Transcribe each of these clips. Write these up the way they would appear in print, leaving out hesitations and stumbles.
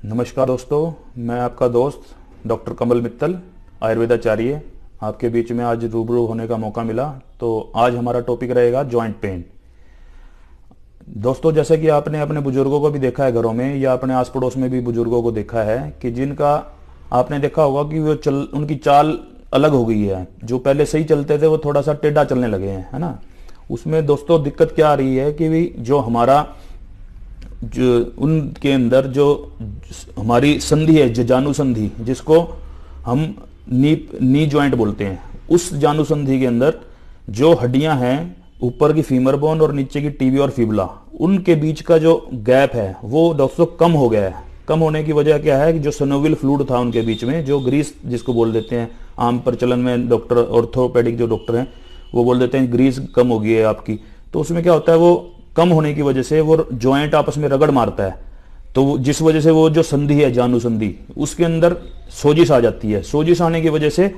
नमस्कार दोस्तों, मैं आपका दोस्त डॉक्टर कमल मित्तल, आयुर्वेदाचार्य, आपके बीच में आज रूबरू होने का मौका मिला। तो आज हमारा टॉपिक रहेगा जॉइंट पेन। दोस्तों, जैसे कि आपने अपने बुजुर्गों को भी देखा है घरों में या अपने आस पड़ोस में भी बुजुर्गों को देखा है कि जिनका आपने देखा होगा कि उनकी चाल अलग हो गई है। जो पहले सही चलते थे वो थोड़ा सा टेढ़ा चलने लगे हैं, है ना। उसमें दोस्तों दिक्कत क्या आ रही है कि भी जो हमारा जो उनके अंदर जो हमारी संधि है, जो जानु संधि, जिसको हम नी जॉइंट बोलते हैं, उस जानु संधि के अंदर जो हड्डियां हैं, ऊपर की फीमर बोन और नीचे की टीबी और फिबुला, उनके बीच का जो गैप है वो दोस्तों कम हो गया है। कम होने की वजह क्या है कि जो सिनोवियल फ्लूइड था उनके बीच में, जो ग्रीस जिसको बोल देते हैं, आम प्रचलन में डॉक्टर ऑर्थोपेडिक जो डॉक्टर हैं वो बोल देते हैं ग्रीस कम हो गई है आपकी। तो उसमें क्या होता है, वो कम होने की वजह से वो जॉइंट आपस में रगड़ मारता है, तो जिस वजह से वो जो संधि है, जानु संधि, उसके अंदर सोजिश आ जाती है। सोजिश आने की वजह से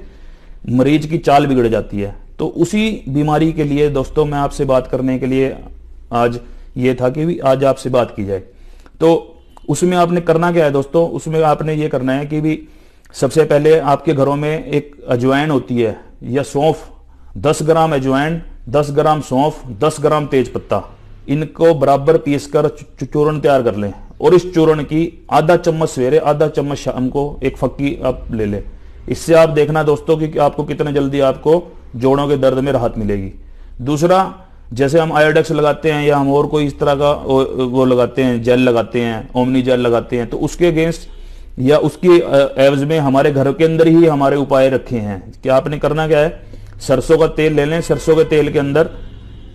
मरीज की चाल बिगड़ जाती है। तो उसी बीमारी के लिए दोस्तों मैं आपसे बात करने के लिए आज ये था कि आज आपसे बात की जाए। तो उसमें आपने करना क्या है दोस्तों, उसमें आपने ये करना है कि भी सबसे पहले आपके घरों में एक अजवाइन होती है या सौंफ, 10 ग्राम अजवाइन, 10 ग्राम सौंफ, 10 ग्राम तेज पत्ता, इनको बराबर पीस कर चूर्ण तैयार कर लें। और इस चूर्ण की आधा चम्मच सवेरे, आधा चम्मच शाम को एक फक्की आप ले लें। इससे आप देखना दोस्तों कि आपको कितने जल्दी आपको जोड़ों के दर्द में राहत मिलेगी। दूसरा, जैसे हम आयोडेक्स लगाते हैं या हम और कोई इस तरह का वो लगाते हैं, जेल लगाते हैं, ओमनी जेल लगाते हैं, तो उसके अगेंस्ट या उसकी एवज में हमारे घर के अंदर ही हमारे उपाय रखे हैं। क्या आपने करना क्या है, सरसों का तेल ले लें। सरसों के तेल के अंदर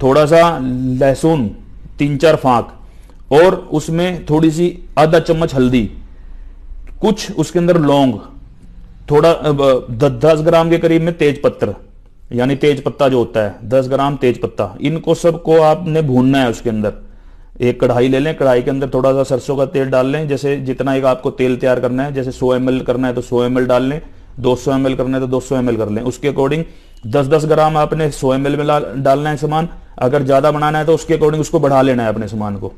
थोड़ा सा लहसुन, 3-4 फांक, और उसमें थोड़ी सी आधा चम्मच हल्दी, कुछ उसके अंदर लौंग, थोड़ा 10 ग्राम के करीब में तेज पत्र, यानी तेज पत्ता जो होता है, 10 ग्राम तेज पत्ता, इनको सबको आपने भूनना है। उसके अंदर एक कढ़ाई ले लें, कढ़ाई के अंदर थोड़ा सा सरसों का तेल डाल लें। जैसे जितना एक आपको तेल तैयार करना है, जैसे 100 ml करना है तो 100 ml डाल लें, 200 ml करना है तो 200 ml कर लें। उसके अकॉर्डिंग 10-10 ग्राम आपने 100 ml में डालना है सामान। अगर ज्यादा बनाना है तो उसके अकॉर्डिंग उसको बढ़ा लेना है अपने सामान को।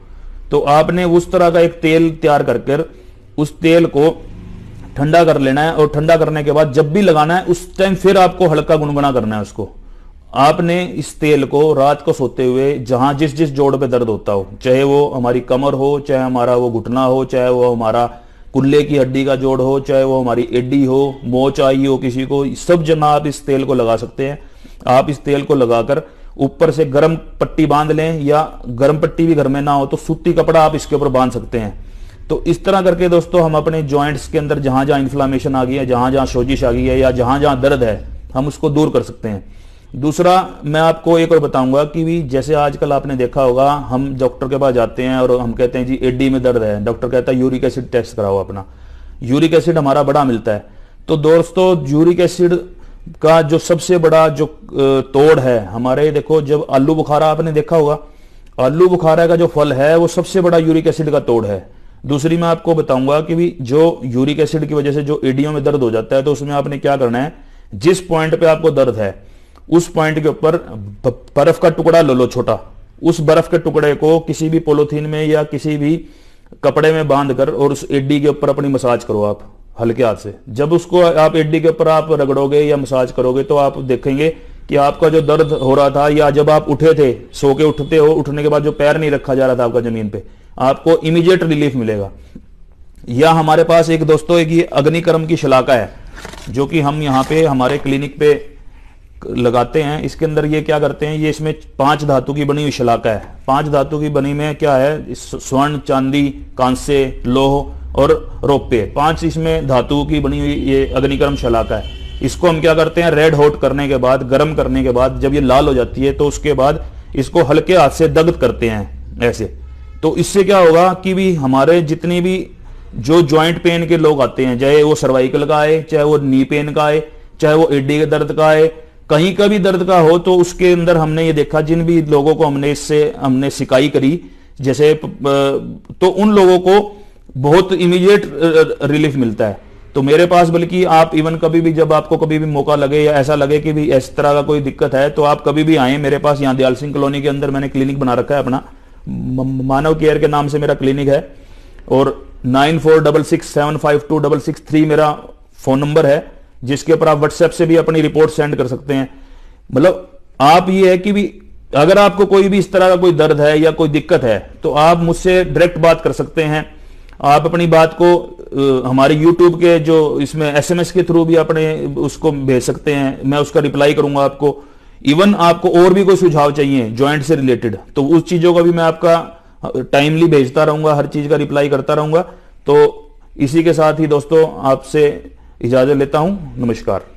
तो आपने उस तरह का एक तेल तैयार कर उस तेल को ठंडा कर लेना है, और ठंडा करने के बाद जब भी लगाना है उस टाइम फिर आपको हल्का गुनगुना करना है उसको। आपने इस तेल को रात को सोते हुए जहां जिस जिस जोड़ पे दर्द होता हो, चाहे वो हमारी कमर हो, चाहे हमारा वो घुटना हो, चाहे वो हमारा कुल्ले की हड्डी का जोड़ हो, चाहे वो हमारी एडी हो, मोच आई हो किसी को, सब जगह आप इस तेल को लगा सकते हैं। आप इस तेल को लगाकर ऊपर से गर्म पट्टी बांध लें, या गर्म पट्टी भी घर में ना हो तो सूती कपड़ा आप इसके ऊपर बांध सकते हैं। तो इस तरह करके दोस्तों हम अपने जॉइंट्स के अंदर जहां जहां इन्फ्लामेशन आ गई है, जहां जहां सोजिश आ गई है, या जहां जहां दर्द है, हम उसको दूर कर सकते हैं। दूसरा, मैं आपको एक और बताऊंगा कि भी जैसे आजकल आपने देखा होगा, हम डॉक्टर के पास जाते हैं और हम कहते हैं जी एडी में दर्द है, डॉक्टर कहता है यूरिक एसिड टेस्ट कराओ अपना। यूरिक एसिड हमारा बड़ा मिलता है। तो दोस्तों, यूरिक एसिड का जो सबसे बड़ा जो तोड़ है हमारे, देखो जब आलू बुखारा आपने देखा होगा, आलू बुखारा का जो फल है वो सबसे बड़ा यूरिक एसिड का तोड़ है। दूसरी मैं आपको बताऊंगा कि भी जो यूरिक एसिड की वजह से जो एडियो में दर्द हो जाता है, तो उसमें आपने क्या करना है, जिस पॉइंट पे आपको दर्द है उस पॉइंट के ऊपर बर्फ का टुकड़ा ले लो छोटा। उस बर्फ के टुकड़े को किसी भी पॉलिथीन में या किसी भी कपड़े में बांधकर और उस एडी के ऊपर अपनी मसाज करो आप हल्के हाथ से। जब उसको आप एडी के ऊपर आप रगड़ोगे या मसाज करोगे तो आप देखेंगे कि आपका जो दर्द हो रहा था, या जब आप उठे थे, सो के उठते हो, उठने के बाद जो पैर नहीं रखा जा रहा था आपका जमीन पे, आपको इमीडिएट रिलीफ मिलेगा। या हमारे पास एक दोस्तों एक ये अग्निकर्म की शलाका है, जो कि हम यहाँ पे हमारे क्लिनिक पे लगाते हैं। इसके अंदर ये क्या करते हैं, ये इसमें 5 धातु की बनी हुई शलाका है। 5 धातु की बनी में क्या है, स्वर्ण, चांदी, कांस्य, लोह और रौप्य, 5 इसमें धातु की बनी हुई ये अग्निकर्म शलाका है। इसको हम क्या करते हैं, रेड हॉट करने के बाद, गर्म करने के बाद जब ये लाल हो जाती है तो उसके बाद इसको हल्के हाथ से दग्ध करते हैं ऐसे। तो इससे क्या होगा कि भी हमारे जितनी भी जो जॉइंट पेन के लोग आते हैं, चाहे वो सर्वाइकल का आए, चाहे वो नी पेन का आए, चाहे वो एडी के दर्द का आए, कहीं का भी दर्द का हो, तो उसके अंदर हमने ये देखा, जिन भी लोगों को हमने सिकाई करी जैसे, तो उन लोगों को बहुत इमीडिएट रिलीफ मिलता है। तो मेरे पास, बल्कि आप इवन कभी भी, जब आपको कभी भी मौका लगे या ऐसा लगे कि भी इस तरह का कोई दिक्कत है, तो आप कभी भी आए मेरे पास। यहाँ दयाल सिंह कॉलोनी के अंदर मैंने क्लिनिक बना रखा है अपना, मानव केयर के नाम से मेरा क्लिनिक है। और 9466752663 मेरा फोन नंबर है, जिसके ऊपर आप व्हाट्सएप से भी अपनी रिपोर्ट सेंड कर सकते हैं। मतलब आप ये है कि भी अगर आपको कोई भी इस तरह का कोई दर्द है या कोई दिक्कत है तो आप मुझसे डायरेक्ट बात कर सकते हैं। आप अपनी बात को हमारे YouTube के जो इसमें SMS के थ्रू भी अपने उसको भेज सकते हैं, मैं उसका रिप्लाई करूंगा आपको। इवन आपको और भी कोई सुझाव चाहिए जॉइंट से रिलेटेड, तो उस चीजों का भी मैं आपका टाइमली भेजता रहूंगा, हर चीज का रिप्लाई करता रहूंगा। तो इसी के साथ ही दोस्तों आपसे इजाजत लेता हूं। नमस्कार।